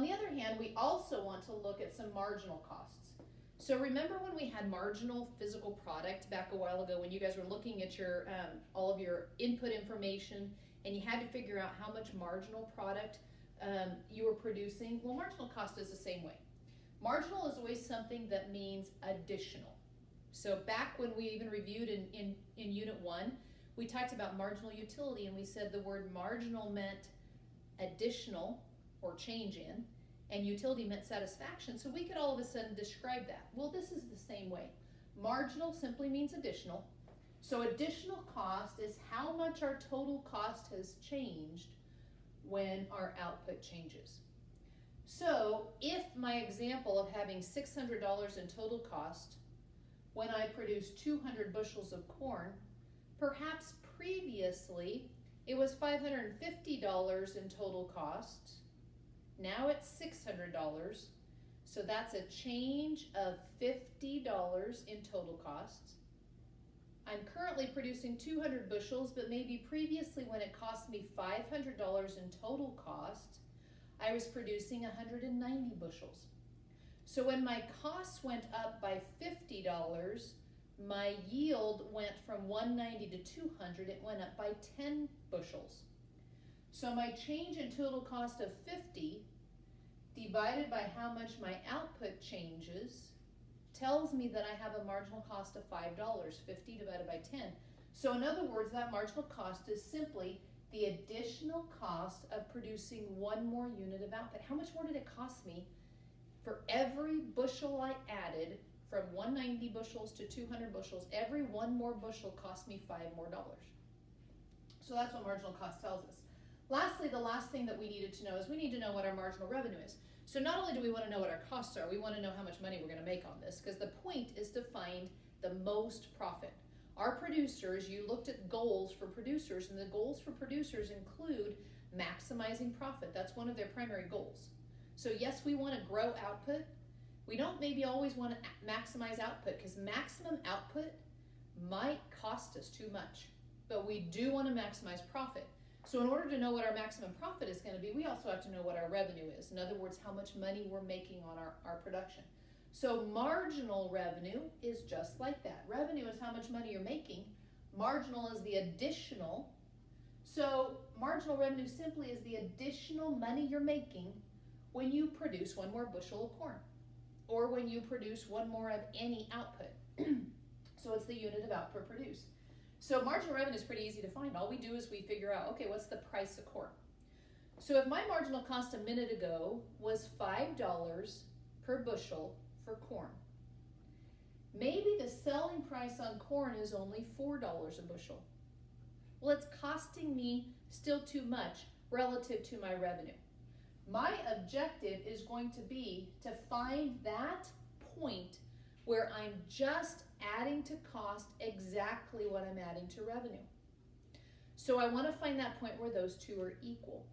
On the other hand, we also want to look at some marginal costs. So remember when we had marginal physical product back a while ago when you guys were looking at your all of your input information and you had to figure out how much marginal product you were producing? Well, marginal cost is the same way. Marginal is always something that means additional. So back when we even reviewed in Unit 1, we talked about marginal utility and we said the word marginal meant additional or change in, and utility meant satisfaction, so we could all of a sudden describe that. Well, this is the same way. Marginal simply means additional. So additional cost is how much our total cost has changed when our output changes. So if my example of having $600 in total cost when I produce 200 bushels of corn, perhaps previously it was $550 in total cost. Now it's $600, so that's a change of $50 in total cost. I'm currently producing 200 bushels, but maybe previously when it cost me $500 in total cost, I was producing 190 bushels. So when my costs went up by $50, my yield went from 190 to 200, it went up by 10 bushels. So my change in total cost of 50 divided by how much my output changes tells me that I have a marginal cost of $5, 50 divided by 10. So in other words, that marginal cost is simply the additional cost of producing one more unit of output. How much more did it cost me for every bushel I added from 190 bushels to 200 bushels? Every one more bushel cost me $5 more. So that's what marginal cost tells us. Lastly, the last thing that we needed to know is we need to know what our marginal revenue is. So not only do we want to know what our costs are, we want to know how much money we're going to make on this, because the point is to find the most profit. Our producers, you looked at goals for producers, and the goals for producers include maximizing profit. That's one of their primary goals. So yes, we want to grow output. We don't maybe always want to maximize output, because maximum output might cost us too much, but we do want to maximize profit. So in order to know what our maximum profit is going to be, we also have to know what our revenue is. In other words, how much money we're making on our production. So marginal revenue is just like that. Revenue is how much money you're making. Marginal is the additional. So marginal revenue simply is the additional money you're making when you produce one more bushel of corn, or when you produce one more of any output. So it's the unit of output produced. So marginal revenue is pretty easy to find. All we do is we figure out, okay, what's the price of corn? So if my marginal cost a minute ago was $5 per bushel for corn, maybe the selling price on corn is only $4 a bushel. Well, it's costing me still too much relative to my revenue. My objective is going to be to find that point where I'm just adding to cost exactly what I'm adding to revenue. So I want to find that point where those two are equal.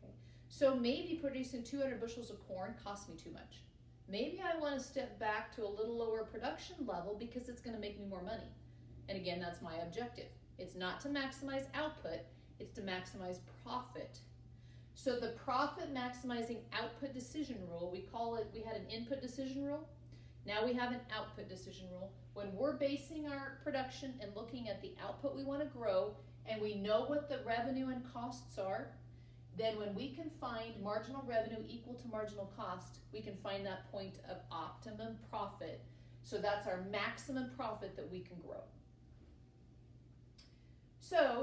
Okay. So maybe producing 200 bushels of corn costs me too much. Maybe I want to step back to a little lower production level because it's going to make me more money. And again, that's my objective. It's not to maximize output, it's to maximize profit. So the profit maximizing output decision rule, we had an input decision rule. Now we have an output decision rule. When we're basing our production and looking at the output we want to grow, and we know what the revenue and costs are, then when we can find marginal revenue equal to marginal cost, we can find that point of optimum profit. So that's our maximum profit that we can grow. So